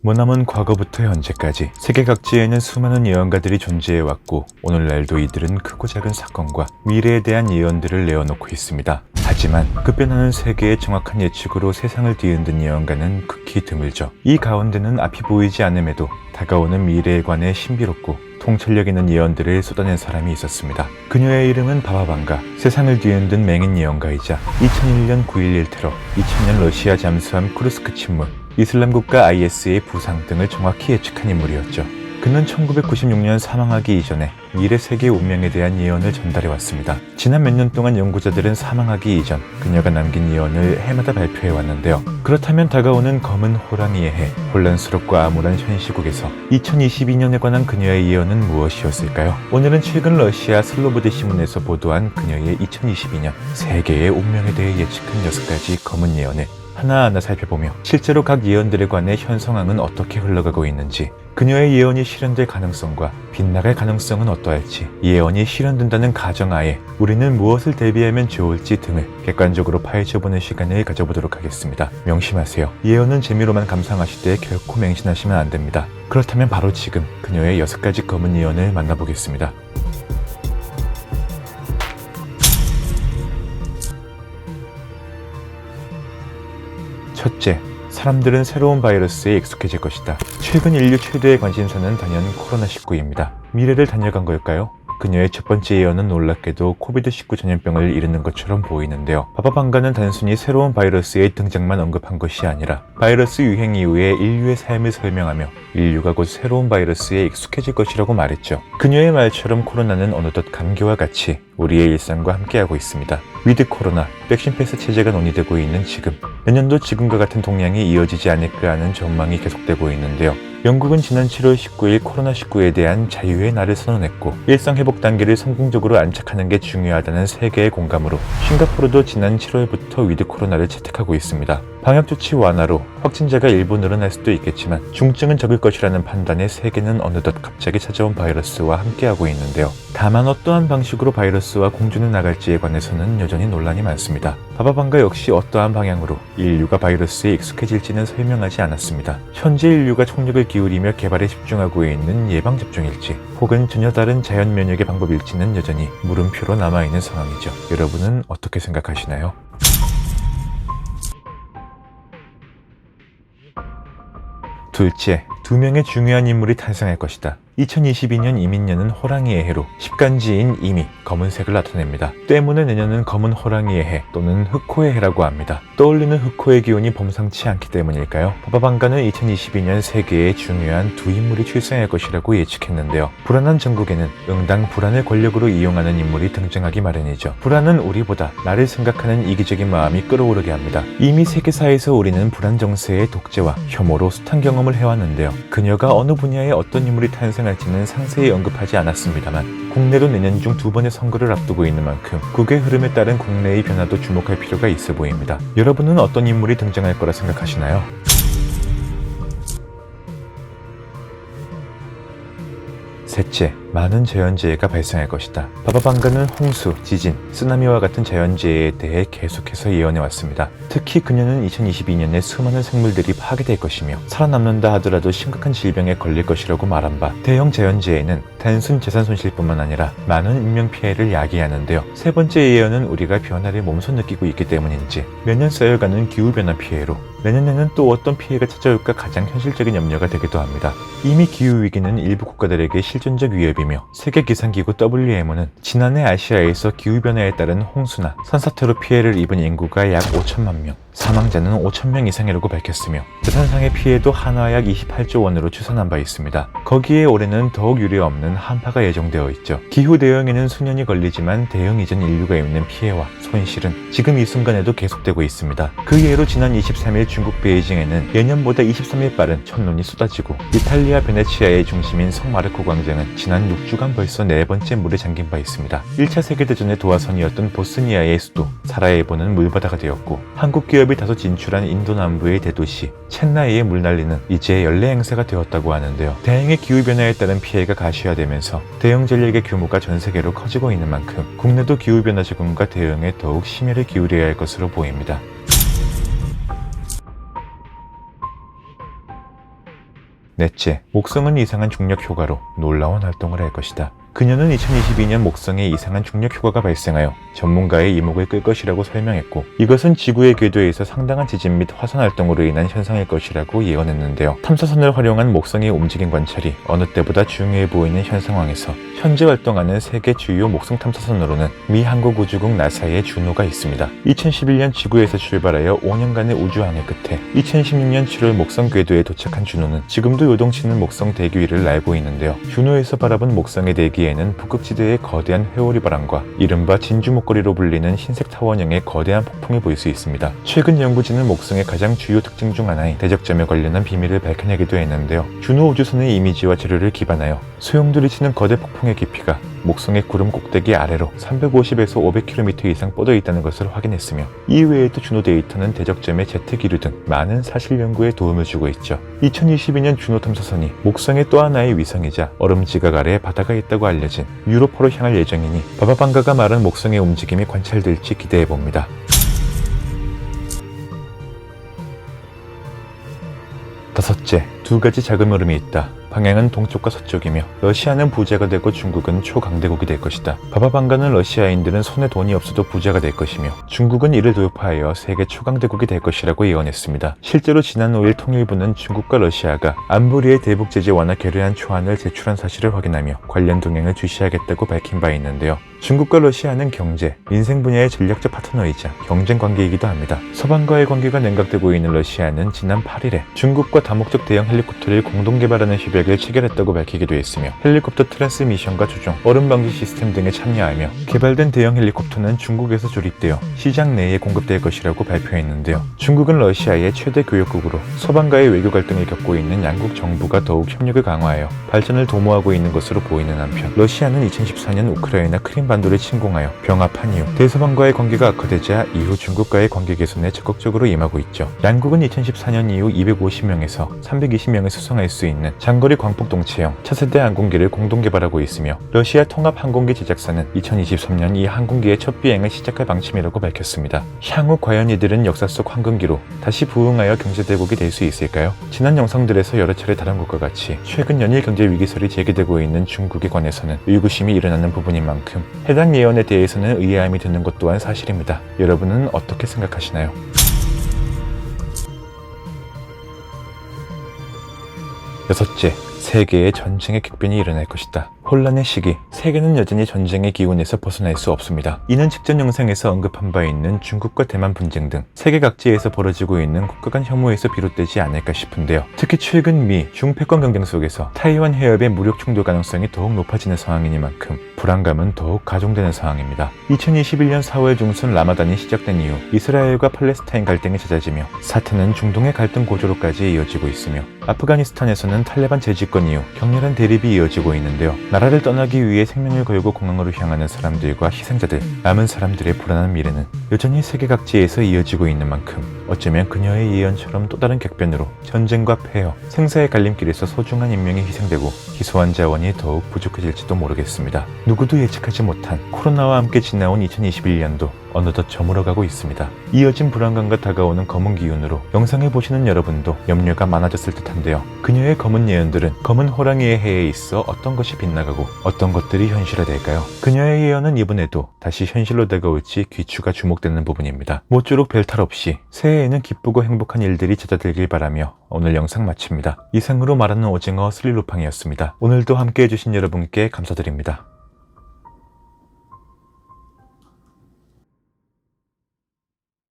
머나먼 과거부터 현재까지 세계 각지에는 수많은 예언가들이 존재해왔고 오늘날도 이들은 크고 작은 사건과 미래에 대한 예언들을 내어놓고 있습니다. 하지만 급변하는 세계의 정확한 예측으로 세상을 뒤흔든 예언가는 극히 드물죠. 이 가운데는 앞이 보이지 않음에도 다가오는 미래에 관해 신비롭고 통찰력 있는 예언들을 쏟아낸 사람이 있었습니다. 그녀의 이름은 바바방가, 세상을 뒤흔든 맹인 예언가이자 2001년 9.11 테러, 2000년 러시아 잠수함 쿠르스크 침몰, 이슬람 국가 IS의 부상 등을 정확히 예측한 인물이었죠. 그는 1996년 사망하기 이전에 미래 세계의 운명에 대한 예언을 전달해왔습니다. 지난 몇 년 동안 연구자들은 사망하기 이전 그녀가 남긴 예언을 해마다 발표해왔는데요. 그렇다면 다가오는 검은 호랑이의 해, 혼란스럽고 암울한 현 시국에서 2022년에 관한 그녀의 예언은 무엇이었을까요? 오늘은 최근 러시아 슬로보드 신문에서 보도한 그녀의 2022년 세계의 운명에 대해 예측한 6가지 검은 예언을 하나하나 살펴보며 실제로 각 예언들에 관해 현 상황은 어떻게 흘러가고 있는지, 그녀의 예언이 실현될 가능성과 빗나갈 가능성은 어떠할지, 예언이 실현된다는 가정하에 우리는 무엇을 대비하면 좋을지 등을 객관적으로 파헤쳐보는 시간을 가져보도록 하겠습니다. 명심하세요. 예언은 재미로만 감상하시되 결코 맹신하시면 안 됩니다. 그렇다면 바로 지금 그녀의 6가지 검은 예언을 만나보겠습니다. 첫째, 사람들은 새로운 바이러스에 익숙해질 것이다. 최근 인류 최대의 관심사는 단연 코로나19입니다. 미래를 다녀간 걸까요? 그녀의 첫 번째 예언은 놀랍게도 코비드19 전염병을 이르는 것처럼 보이는데요. 바바방가는 단순히 새로운 바이러스의 등장만 언급한 것이 아니라 바이러스 유행 이후에 인류의 삶을 설명하며 인류가 곧 새로운 바이러스에 익숙해질 것이라고 말했죠. 그녀의 말처럼 코로나는 어느덧 감기와 같이 우리의 일상과 함께하고 있습니다. 위드 코로나, 백신 패스 체제가 논의되고 있는 지금, 내년도 지금과 같은 동향이 이어지지 않을까 하는 전망이 계속되고 있는데요. 영국은 지난 7월 19일 코로나19에 대한 자유의 날을 선언했고 일상 회복 단계를 성공적으로 안착하는 게 중요하다는 세계의 공감으로 싱가포르도 지난 7월부터 위드 코로나를 채택하고 있습니다. 방역조치 완화로 확진자가 일부 늘어날 수도 있겠지만 중증은 적을 것이라는 판단에 세계는 어느덧 갑자기 찾아온 바이러스와 함께하고 있는데요. 다만 어떠한 방식으로 바이러스와 공존해 나갈지에 관해서는 여전히 논란이 많습니다. 바바방가 역시 어떠한 방향으로 인류가 바이러스에 익숙해질지는 설명하지 않았습니다. 현재 인류가 총력을 기울이며 개발에 집중하고 있는 예방접종일지 혹은 전혀 다른 자연 면역의 방법일지는 여전히 물음표로 남아있는 상황이죠. 여러분은 어떻게 생각하시나요? 둘째, 2명의 중요한 인물이 탄생할 것이다. 2022년 이민년은 호랑이의 해로 10간지인 이미 검은색을 나타냅니다. 때문에 내년은 검은 호랑이의 해 또는 흑호의 해라고 합니다. 떠올리는 흑호의 기운이 범상치 않기 때문일까요? 바바방가는 2022년 세계에 중요한 2 인물이 출생할 것이라고 예측했는데요. 불안한 전국에는 응당 불안을 권력으로 이용하는 인물이 등장하기 마련이죠. 불안은 우리보다 나를 생각하는 이기적인 마음이 끌어오르게 합니다. 이미 세계사에서 우리는 불안 정세의 독재와 혐오로 숱한 경험을 해왔는데요. 그녀가 어느 분야에 어떤 인물이 탄생할지는 상세히 언급하지 않았습니다만 국내도 내년 중 2번의 선거를 앞두고 있는 만큼 국외 흐름에 따른 국내의 변화도 주목할 필요가 있어 보입니다. 여러분은 어떤 인물이 등장할 거라 생각하시나요? 셋째, 많은 자연재해가 발생할 것이다. 바바방가는 홍수, 지진, 쓰나미와 같은 자연재해에 대해 계속해서 예언해왔습니다. 특히 그녀는 2022년에 수많은 생물들이 파괴될 것이며 살아남는다 하더라도 심각한 질병에 걸릴 것이라고 말한 바 대형 자연재해는 단순 재산 손실뿐만 아니라 많은 인명피해를 야기하는데요. 세 번째 예언은 우리가 변화를 몸소 느끼고 있기 때문인지 매년 쌓여가는 기후변화 피해로 내년에는 또 어떤 피해가 찾아올까 가장 현실적인 염려가 되기도 합니다. 이미 기후위기는 일부 국가들에게 실존적 위협이며 세계기상기구 WMO는 지난해 아시아에서 기후변화에 따른 홍수나 산사태로 피해를 입은 인구가 약 5천만 명, 사망자는 5천명 이상이라고 밝혔으며 재산상의 피해도 한화 약 28조 원으로 추산한 바 있습니다. 거기에 올해는 더욱 유례없는 한파가 예정되어 있죠. 기후 대응에는 수년이 걸리지만 대응 이전 인류가 입는 피해와 손실은 지금 이 순간에도 계속되고 있습니다. 그 예로 지난 23일 중국 베이징에는 예년보다 23일 빠른 첫눈이 쏟아지고 이탈리아 베네치아의 중심인 성마르코 광장은 지난 6주간 벌써 4번째 물에 잠긴 바 있습니다. 1차 세계대전의 도화선이었던 보스니아의 수도 사라예보는 물바다가 되었고 한국 기업이 다소 진출한 인도 남부의 대도시 첸나이의 물난리는 이제 연례 행사가 되었다고 하는데요. 다행히 기후변화에 따른 피해가 가시화되면서 대응 전력의 규모가 전 세계로 커지고 있는 만큼 국내도 기후변화 적응과 대응에 더욱 심혈을 기울여야 할 것으로 보입니다. 넷째, 목성은 이상한 중력 효과로 놀라운 활동을 할 것이다. 그녀는 2022년 목성에 이상한 중력 효과가 발생하여 전문가의 이목을 끌 것이라고 설명했고, 이것은 지구의 궤도에서 상당한 지진 및 화산 활동으로 인한 현상일 것이라고 예언했는데요. 탐사선을 활용한 목성의 움직임 관찰이 어느 때보다 중요해 보이는 현 상황에서 현재 활동하는 세계 주요 목성 탐사선으로는 미 한국우주국 나사의 주노가 있습니다. 2011년 지구에서 출발하여 5년간의 우주항해 끝에 2016년 7월 목성 궤도에 도착한 주노는 지금도 요동치는 목성 대기 위를 날고 있는데요. 주노에서 바라본 목성의 대기에는 북극지대의 거대한 회오리 바람과 이른바 진주 목걸이로 불리는 흰색 타원형의 거대한 폭풍이 보일 수 있습니다. 최근 연구진은 목성의 가장 주요 특징 중 하나인 대적점에 관련한 비밀을 밝혀내기도 했는데요. 주노 우주선의 이미지와 재료를 기반하여 소용돌이 치는 거대 폭풍의 깊이가 목성의 구름 꼭대기 아래로 350에서 500km 이상 뻗어 있다는 것을 확인했으며, 이외에도 주노 데이터는 대적점의 제트 기류 등 많은 사실 연구에 도움을 주고 있죠. 2022년 주노 탐사선이 목성의 또 하나의 위성이자 얼음 지각 아래에 바다가 있다고 알려진 유로파로 향할 예정이니 바바방가가 말한 목성의 움직임이 관찰될지 기대해봅니다. 다섯째, 두 가지 작은 흐름이 있다. 방향은 동쪽과 서쪽이며 러시아는 부자가 되고 중국은 초강대국이 될 것이다. 바바방가는 러시아인들은 손에 돈이 없어도 부자가 될 것이며 중국은 이를 돌파하여 세계 초강대국이 될 것이라고 예언했습니다. 실제로 지난 5일 통일부는 중국과 러시아가 안보리의 대북 제재 완화 결의안 초안을 제출한 사실을 확인하며 관련 동행을 주시하겠다고 밝힌 바 있는데요. 중국과 러시아는 경제, 민생 분야의 전략적 파트너이자 경쟁 관계이기도 합니다. 서방과의 관계가 냉각되고 있는 러시아는 지난 8일에 중국과 다목적 대형 헬리콥터를 공동 개발하는 협약을 체결했다고 밝히기도 했으며, 헬리콥터 트랜스미션과 조종, 얼음 방지 시스템 등에 참여하며 개발된 대형 헬리콥터는 중국에서 조립되어 시장 내에 공급될 것이라고 발표했는데요. 중국은 러시아의 최대 교역국으로 서방과의 외교 갈등을 겪고 있는 양국 정부가 더욱 협력을 강화하여 발전을 도모하고 있는 것으로 보이는 한편, 러시아는 2014년 우크라이나 크림 반도를 침공하여 병합한 이후 대서방과의 관계가 악화되자 이후 중국과의 관계 개선에 적극적으로 임하고 있죠. 양국은 2014년 이후 250명에서 320명을 수송할 수 있는 장거리 광폭동체형 차세대 항공기를 공동 개발하고 있으며, 러시아 통합항공기 제작사는 2023년 이 항공기의 첫 비행을 시작할 방침이라고 밝혔습니다. 향후 과연 이들은 역사 속 항공기로 다시 부흥하여 경제대국이 될 수 있을까요? 지난 영상들에서 여러 차례 다룬 것과 같이 최근 연일 경제 위기설이 제기되고 있는 중국에 관해서는 의구심이 일어나는 부분인 만큼 해당 예언에 대해서는 의아함이 드는 것 또한 사실입니다. 여러분은 어떻게 생각하시나요? 여섯째, 세계의 전쟁의 격변이 일어날 것이다. 혼란의 시기, 세계는 여전히 전쟁의 기운에서 벗어날 수 없습니다. 이는 직전 영상에서 언급한 바 있는 중국과 대만 분쟁 등 세계 각지에서 벌어지고 있는 국가 간 혐오에서 비롯되지 않을까 싶은데요. 특히 최근 미, 중 패권 경쟁 속에서 타이완 해협의 무력 충돌 가능성이 더욱 높아지는 상황이니만큼 불안감은 더욱 가중되는 상황입니다. 2021년 4월 중순 라마단이 시작된 이후 이스라엘과 팔레스타인 갈등이 잦아지며 사태는 중동의 갈등 고조로까지 이어지고 있으며, 아프가니스탄에서는 탈레반 재집권 이후 격렬한 대립이 이어지고 있는데요. 나라를 떠나기 위해 생명을 걸고 공항으로 향하는 사람들과 희생자들, 남은 사람들의 불안한 미래는 여전히 세계 각지에서 이어지고 있는 만큼 어쩌면 그녀의 예언처럼 또 다른 격변으로 전쟁과 폐허, 생사의 갈림길에서 소중한 인명이 희생되고 희소한 자원이 더욱 부족해질지도 모르겠습니다. 누구도 예측하지 못한 코로나와 함께 지나온 2021년도 어느덧 저물어가고 있습니다. 이어진 불안감과 다가오는 검은 기운으로 영상을 보시는 여러분도 염려가 많아졌을 듯한데요. 그녀의 검은 예언들은 검은 호랑이의 해에 있어 어떤 것이 빗나가고 어떤 것들이 현실화될까요? 그녀의 예언은 이번에도 다시 현실로 다가올지 귀추가 주목되는 부분입니다. 모쪼록 별탈 없이 새해에는 기쁘고 행복한 일들이 잦아들길 바라며 오늘 영상 마칩니다. 이상으로 말하는 오징어 슬리로팡이었습니다. 오늘도 함께 해주신 여러분께 감사드립니다.